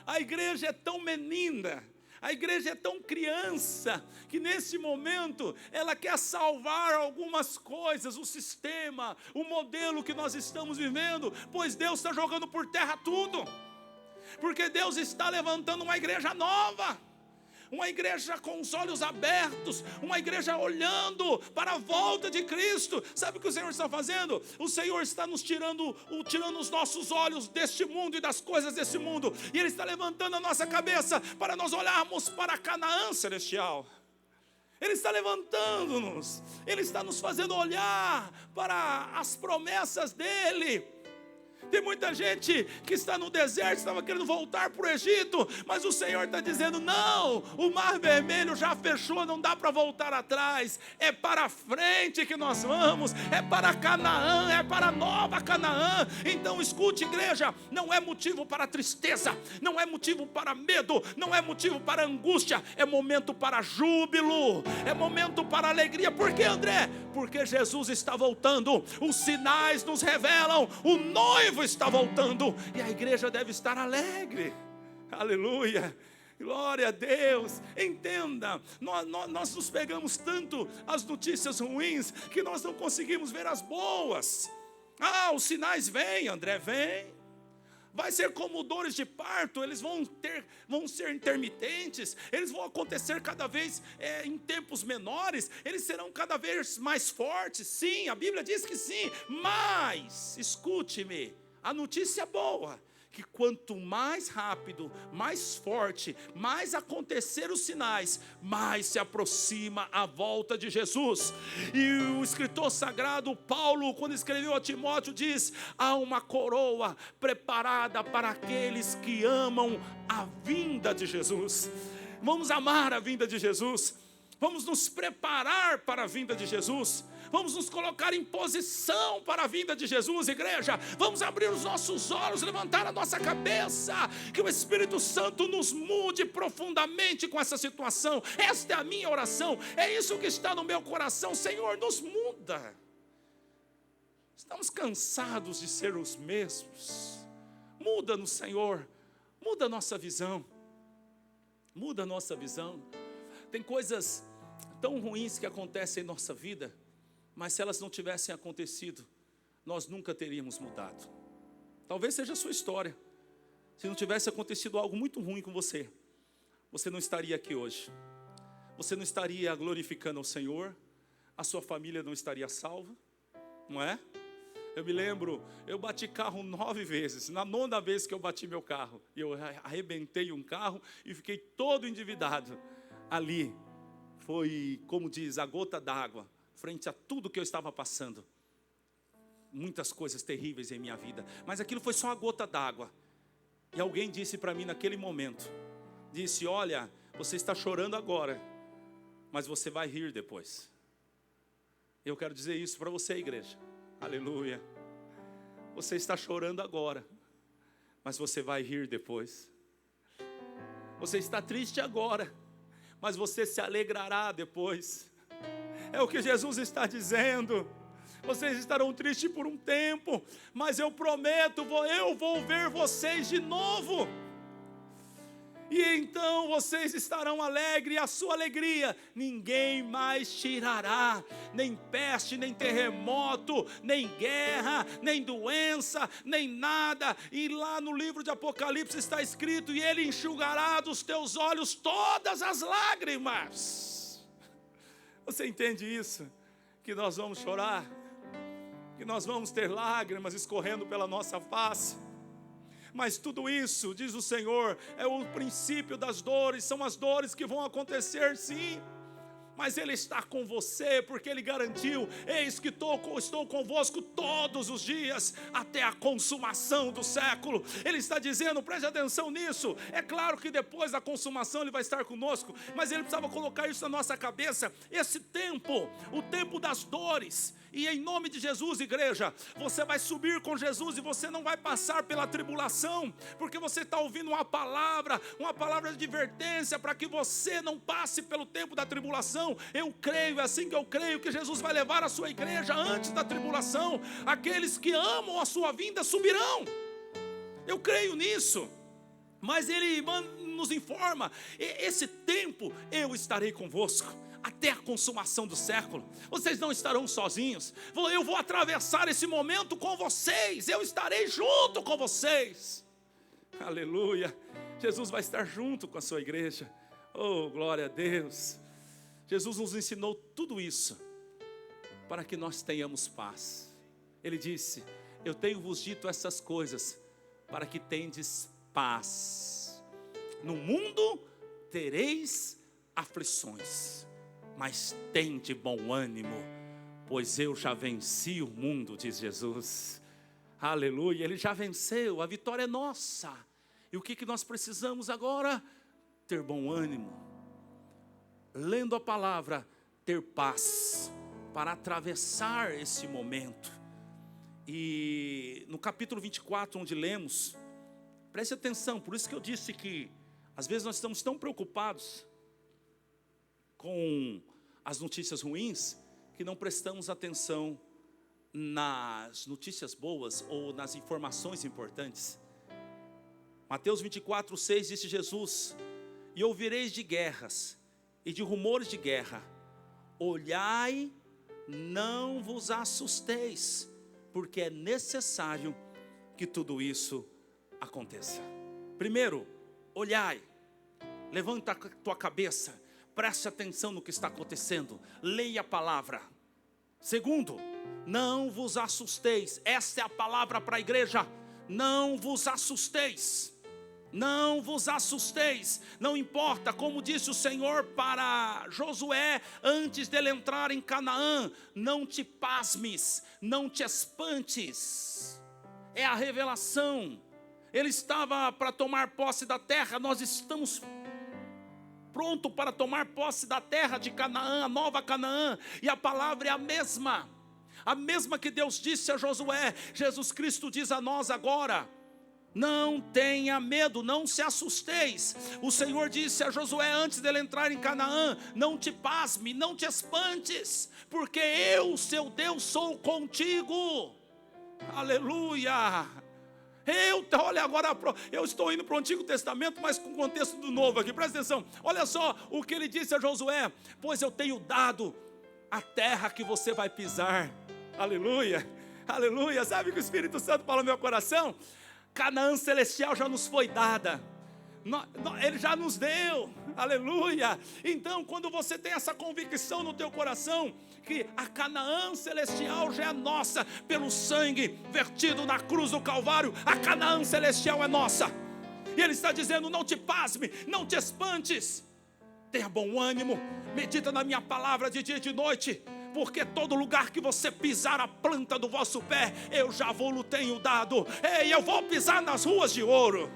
a igreja é tão menina, a igreja é tão criança, que nesse momento ela quer salvar algumas coisas, o sistema, o modelo que nós estamos vivendo, pois Deus está jogando por terra tudo, porque Deus está levantando uma igreja nova, uma igreja com os olhos abertos, uma igreja olhando para a volta de Cristo. Sabe o que o Senhor está fazendo? O Senhor está nos tirando os nossos olhos deste mundo e das coisas deste mundo, e Ele está levantando a nossa cabeça para nós olharmos para Canaã celestial. Ele está levantando-nos, Ele está nos fazendo olhar para as promessas dEle. Tem muita gente que está no deserto, estava querendo voltar para o Egito, mas o Senhor está dizendo: não, o mar vermelho já fechou, não dá para voltar atrás, é para frente que nós vamos, é para Canaã, é para a nova Canaã. Então escute, igreja, não é motivo para tristeza, não é motivo para medo, não é motivo para angústia, é momento para júbilo, é momento para alegria. Por quê, André? Porque Jesus está voltando, os sinais nos revelam, o noivo está voltando, e a igreja deve estar alegre. Aleluia, glória a Deus. Entenda, nós nos pegamos tanto as notícias ruins, que nós não conseguimos ver as boas. Os sinais vêm, André, vem. Vai ser como dores de parto, eles vão ser intermitentes, eles vão acontecer cada vez em tempos menores, eles serão cada vez mais fortes. Sim, a Bíblia diz que sim, mas escute-me, a notícia boa, que quanto mais rápido, mais forte, mais acontecer os sinais, mais se aproxima a volta de Jesus. E o escritor sagrado Paulo, quando escreveu a Timóteo, diz: há uma coroa preparada para aqueles que amam a vinda de Jesus. Vamos amar a vinda de Jesus, vamos nos preparar para a vinda de Jesus, vamos nos colocar em posição para a vinda de Jesus, igreja. Vamos abrir os nossos olhos, levantar a nossa cabeça, que o Espírito Santo nos mude profundamente com essa situação. Esta é a minha oração, é isso que está no meu coração. Senhor, nos muda. Estamos cansados de ser os mesmos. Muda-nos, Senhor, muda a nossa visão, muda a nossa visão. Tem coisas tão ruins que acontecem em nossa vida, mas se elas não tivessem acontecido, nós nunca teríamos mudado. Talvez seja a sua história. Se não tivesse acontecido algo muito ruim com você, você não estaria aqui hoje, você não estaria glorificando ao Senhor, a sua família não estaria salva, não é? Eu me lembro, eu bati carro 9 vezes, na 9ª vez que eu bati meu carro, eu arrebentei um carro e fiquei todo endividado. Ali foi, como diz, a gota d'água, frente a tudo que eu estava passando. Muitas coisas terríveis em minha vida, mas aquilo foi só a gota d'água. E alguém disse para mim naquele momento, disse: olha, você está chorando agora, mas você vai rir depois. Eu quero dizer isso para você, igreja. Aleluia. Você está chorando agora, mas você vai rir depois. Você está triste agora, mas você se alegrará depois. É o que Jesus está dizendo. Vocês estarão tristes por um tempo, mas eu prometo, eu vou ver vocês de novo. E então vocês estarão alegres, e a sua alegria ninguém mais tirará. Nem peste, nem terremoto, nem guerra, nem doença, nem nada. E lá no livro de Apocalipse está escrito: e Ele enxugará dos teus olhos todas as lágrimas. Você entende isso? Que nós vamos chorar, que nós vamos ter lágrimas escorrendo pela nossa face. Mas tudo isso, diz o Senhor, é o princípio das dores. São as dores que vão acontecer, sim. Mas Ele está com você, porque Ele garantiu: eis que estou convosco todos os dias, até a consumação do século. Ele está dizendo, preste atenção nisso. É claro que depois da consumação Ele vai estar conosco, mas Ele precisava colocar isso na nossa cabeça. Esse tempo, o tempo das dores. E em nome de Jesus, igreja, você vai subir com Jesus e você não vai passar pela tribulação, porque você está ouvindo uma palavra de advertência para que você não passe pelo tempo da tribulação. Eu creio, é assim que eu creio, que Jesus vai levar a sua igreja antes da tribulação. Aqueles que amam a sua vinda subirão. Eu creio nisso. Mas Ele nos informa: esse tempo eu estarei convosco até a consumação do século. Vocês não estarão sozinhos. Eu vou atravessar esse momento com vocês. Eu estarei junto com vocês. Aleluia. Jesus vai estar junto com a sua igreja. Oh, glória a Deus. Jesus nos ensinou tudo isso para que nós tenhamos paz. Ele disse: eu tenho-vos dito essas coisas para que tendes paz. No mundo tereis aflições, mas tende bom ânimo, pois eu já venci o mundo, diz Jesus. Aleluia, Ele já venceu, a vitória é nossa. E o que nós precisamos agora? Ter bom ânimo, lendo a palavra, ter paz, para atravessar esse momento. E no capítulo 24, onde lemos, preste atenção, por isso que eu disse que às vezes nós estamos tão preocupados com as notícias ruins, que não prestamos atenção nas notícias boas ou nas informações importantes. Mateus 24, 6, disse Jesus: e ouvireis de guerras e de rumores de guerra, olhai, não vos assusteis, porque é necessário que tudo isso aconteça. Primeiro, olhai, levanta a tua cabeça, preste atenção no que está acontecendo, leia a palavra. Segundo, não vos assusteis. Esta é a palavra para a igreja. Não vos assusteis. Não vos assusteis. Não importa, como disse o Senhor para Josué antes dele entrar em Canaã: não te pasmes, não te espantes. É a revelação. Ele estava para tomar posse da terra. Nós estamos pronto para tomar posse da terra de Canaã, a nova Canaã, e a palavra é a mesma que Deus disse a Josué. Jesus Cristo diz a nós agora: não tenha medo, não se assusteis. O Senhor disse a Josué antes dele entrar em Canaã: não te pasme, não te espantes, porque eu, seu Deus, sou contigo. Aleluia. Olha agora, eu estou indo para o Antigo Testamento, mas com o contexto do Novo aqui, presta atenção. Olha só o que ele disse a Josué: pois eu tenho dado a terra que você vai pisar. Aleluia, aleluia. Sabe que o Espírito Santo fala no meu coração? Canaã celestial já nos foi dada, Ele já nos deu, aleluia. Então, quando você tem essa convicção no teu coração, que a Canaã celestial já é nossa, pelo sangue vertido na cruz do Calvário, a Canaã celestial é nossa. E Ele está dizendo: não te pasme, não te espantes, tenha bom ânimo, medita na minha palavra de dia e de noite, porque todo lugar que você pisar a planta do vosso pé, eu já vou-lo tenho dado. Ei, eu vou pisar nas ruas de ouro,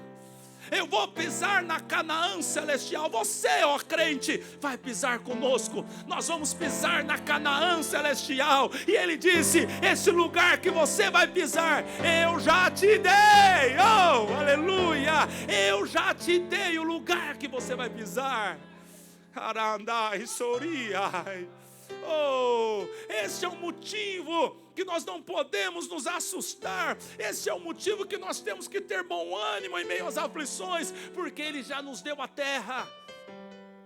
eu vou pisar na Canaã celestial. Você, ó crente, vai pisar conosco. Nós vamos pisar na Canaã celestial. E Ele disse: esse lugar que você vai pisar, eu já te dei. Oh, aleluia. Eu já te dei o lugar que você vai pisar. Arandai, soriai. Oh, esse é o motivo que nós não podemos nos assustar. Esse é o motivo que nós temos que ter bom ânimo em meio às aflições, porque Ele já nos deu a terra.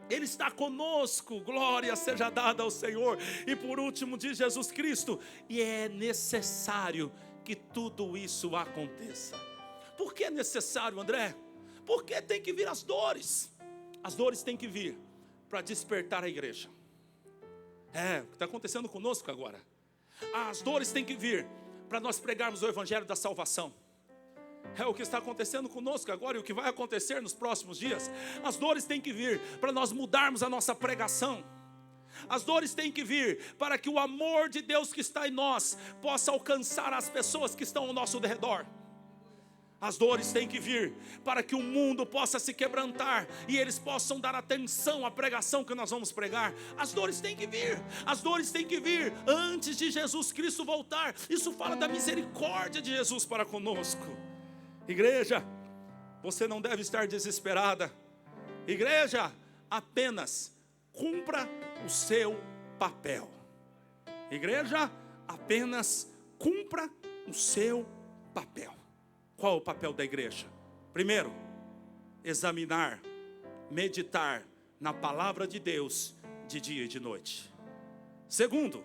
Ele está conosco, glória seja dada ao Senhor. E por último diz Jesus Cristo, e é necessário que tudo isso aconteça. Por que é necessário, André? Porque tem que vir as dores. As dores têm que vir para despertar a igreja. É, o que está acontecendo conosco agora. As dores têm que vir para nós pregarmos o evangelho da salvação. É o que está acontecendo conosco agora e o que vai acontecer nos próximos dias. As dores têm que vir para nós mudarmos a nossa pregação. As dores têm que vir para que o amor de Deus que está em nós possa alcançar as pessoas que estão ao nosso redor. As dores têm que vir para que o mundo possa se quebrantar e eles possam dar atenção à pregação que nós vamos pregar. As dores têm que vir, as dores têm que vir antes de Jesus Cristo voltar. Isso fala da misericórdia de Jesus para conosco. Igreja, você não deve estar desesperada. Igreja, apenas cumpra o seu papel. Igreja, apenas cumpra o seu papel. Qual o papel da igreja? Primeiro, examinar, meditar na palavra de Deus de dia e de noite. Segundo,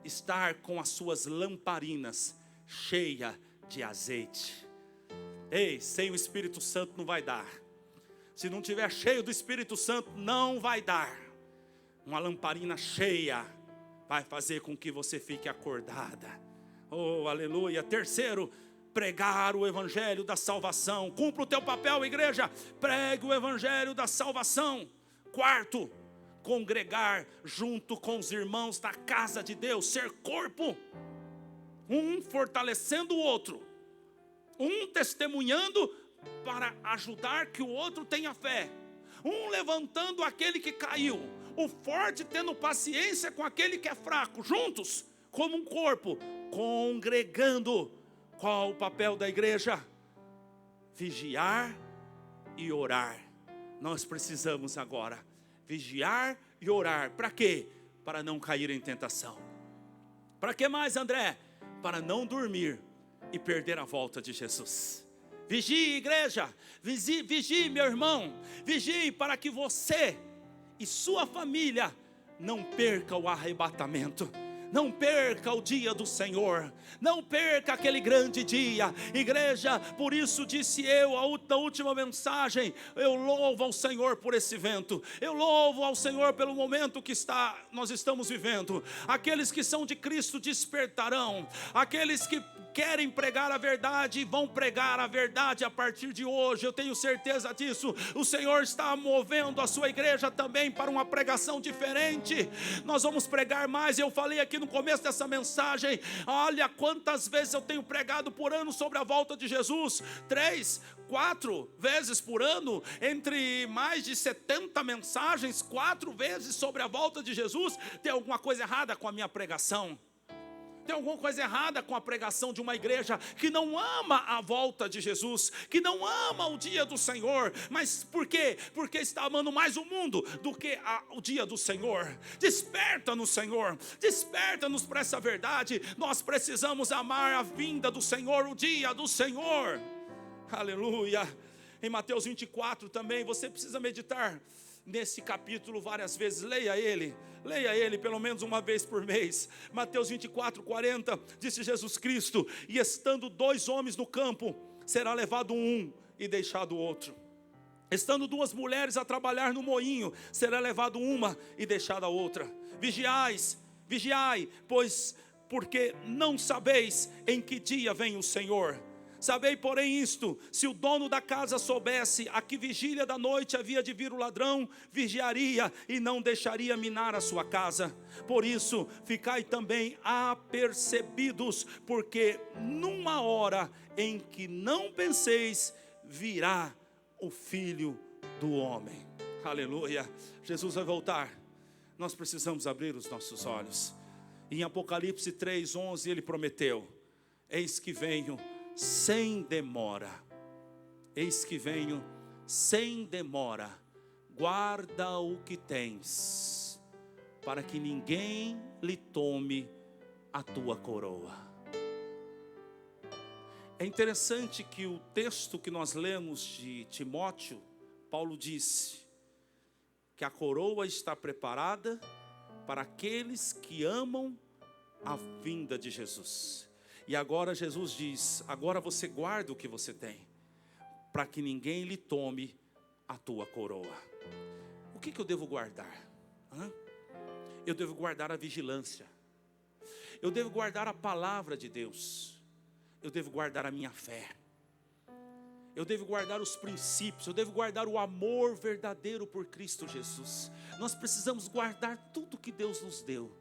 estar com as suas lamparinas cheias de azeite. Ei, sem o Espírito Santo não vai dar. Se não tiver cheio do Espírito Santo, não vai dar. Uma lamparina cheia vai fazer com que você fique acordada. Oh, aleluia. Terceiro, pregar o evangelho da salvação. Cumpra o teu papel, igreja. Pregue o evangelho da salvação. Quarto, congregar junto com os irmãos da casa de Deus. Ser corpo. Um fortalecendo o outro. Um testemunhando para ajudar que o outro tenha fé. Um levantando aquele que caiu. O forte tendo paciência com aquele que é fraco. Juntos, como um corpo, congregando. Qual o papel da igreja? Vigiar e orar. Nós precisamos agora vigiar e orar. Para quê? Para não cair em tentação. Para que mais, André? Para não dormir e perder a volta de Jesus. Vigie, igreja. Vigie, meu irmão. Vigie para que você e sua família não perca o arrebatamento. Não perca o dia do Senhor. Não perca aquele grande dia. Igreja, por isso disse eu na última mensagem, eu louvo ao Senhor por esse evento. Eu louvo ao Senhor pelo momento que nós estamos vivendo. Aqueles que são de Cristo despertarão. Aqueles que querem pregar a verdade, vão pregar a verdade a partir de hoje. Eu tenho certeza disso. O Senhor está movendo a sua igreja também para uma pregação diferente. Nós vamos pregar mais. Eu falei aqui no começo dessa mensagem, olha quantas vezes eu tenho pregado por ano sobre a volta de Jesus. 3, 4 vezes por ano, entre mais de 70 mensagens, 4 vezes sobre a volta de Jesus. Tem alguma coisa errada com a minha pregação? Tem alguma coisa errada com a pregação de uma igreja que não ama a volta de Jesus, que não ama o dia do Senhor? Mas por quê? Porque está amando mais o mundo do que o dia do Senhor. Desperta-nos, Senhor, desperta-nos para essa verdade. Nós precisamos amar a vinda do Senhor, o dia do Senhor. Aleluia. Em Mateus 24 também, você precisa meditar nesse capítulo várias vezes. Leia ele pelo menos uma vez por mês. Mateus 24, 40, disse Jesus Cristo: e estando 2 homens no campo, será levado um e deixado o outro. Estando 2 mulheres a trabalhar no moinho, será levado uma e deixada a outra. Vigiai, pois porque não sabeis em que dia vem o Senhor. Sabei, porém, isto: se o dono da casa soubesse a que vigília da noite havia de vir o ladrão, vigiaria e não deixaria minar a sua casa. Por isso, ficai também apercebidos, porque numa hora em que não penseis, virá o Filho do Homem. Aleluia. Jesus vai voltar. Nós precisamos abrir os nossos olhos. Em Apocalipse 3:11 ele prometeu: eis que venho sem demora. Eis que venho sem demora. Guarda o que tens, para que ninguém lhe tome a tua coroa. É interessante que o texto que nós lemos de Timóteo, Paulo disse que a coroa está preparada para aqueles que amam a vinda de Jesus. E agora Jesus diz: agora você guarda o que você tem, para que ninguém lhe tome a tua coroa. O que eu devo guardar? Eu devo guardar a vigilância. Eu devo guardar a palavra de Deus. Eu devo guardar a minha fé. Eu devo guardar os princípios. Eu devo guardar o amor verdadeiro por Cristo Jesus. Nós precisamos guardar tudo que Deus nos deu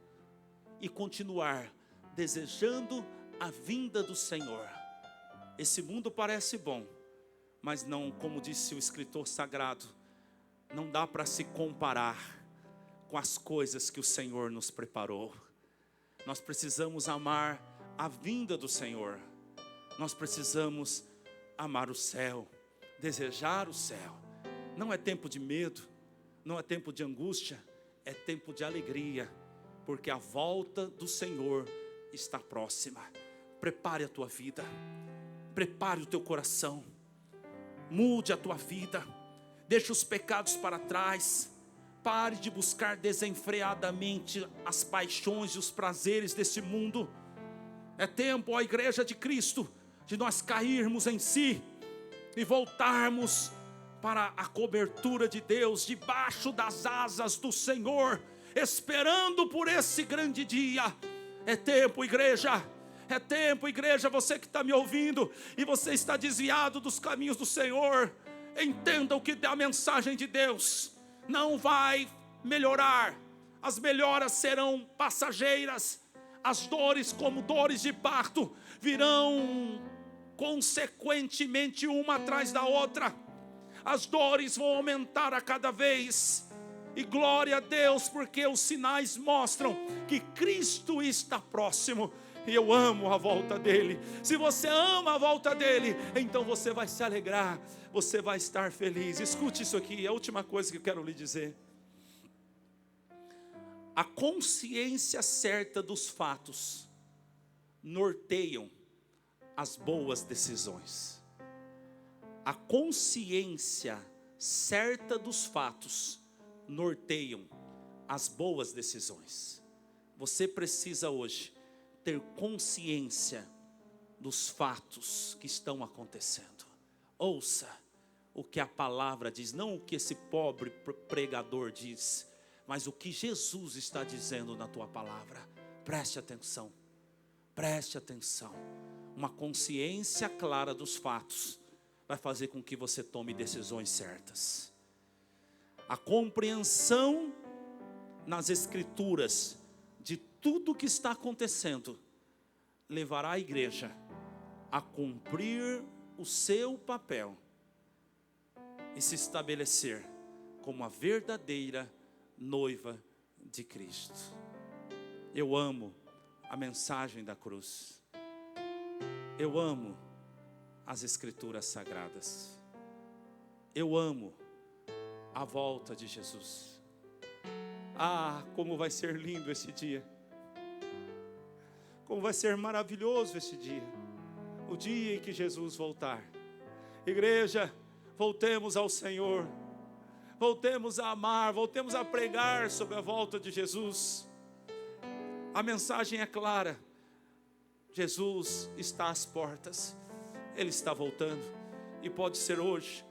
e continuar desejando a vinda do Senhor. Esse mundo parece bom, mas não, como disse o escritor sagrado, não dá para se comparar com as coisas que o Senhor nos preparou. Nós precisamos amar a vinda do Senhor. Nós precisamos amar o céu, desejar o céu. Não é tempo de medo, não é tempo de angústia, é tempo de alegria, porque a volta do Senhor está próxima. Prepare a tua vida, prepare o teu coração, mude a tua vida, deixe os pecados para trás, pare de buscar desenfreadamente as paixões e os prazeres desse mundo. É tempo, ó igreja de Cristo, de nós cairmos em si e voltarmos para a cobertura de Deus, debaixo das asas do Senhor, esperando por esse grande dia. É tempo, igreja. É tempo, igreja. Você que está me ouvindo e você está desviado dos caminhos do Senhor, entenda o que é a mensagem de Deus. Não vai melhorar. As melhoras serão passageiras. As dores, como dores de parto, virão consequentemente uma atrás da outra. As dores vão aumentar a cada vez. E glória a Deus, porque os sinais mostram que Cristo está próximo. E eu amo a volta dele. Se você ama a volta dele, então você vai se alegrar, você vai estar feliz. Escute isso aqui, é a última coisa que eu quero lhe dizer. A consciência certa dos fatos norteiam as boas decisões. A consciência certa dos fatos norteiam as boas decisões. Você precisa hoje ter consciência dos fatos que estão acontecendo. Ouça o que a palavra diz, não o que esse pobre pregador diz, mas o que Jesus está dizendo na tua palavra. Preste atenção, preste atenção. Uma consciência clara dos fatos vai fazer com que você tome decisões certas. A compreensão nas Escrituras de tudo que está acontecendo levará a igreja a cumprir o seu papel e se estabelecer como a verdadeira noiva de Cristo. Eu amo a mensagem da cruz. Eu amo as Escrituras sagradas. Eu amo a volta de Jesus. Ah, como vai ser lindo esse dia. Como vai ser maravilhoso esse dia. O dia em que Jesus voltar. Igreja, voltemos ao Senhor. Voltemos a amar, voltemos a pregar sobre a volta de Jesus. A mensagem é clara. Jesus está às portas. Ele está voltando. E pode ser hoje,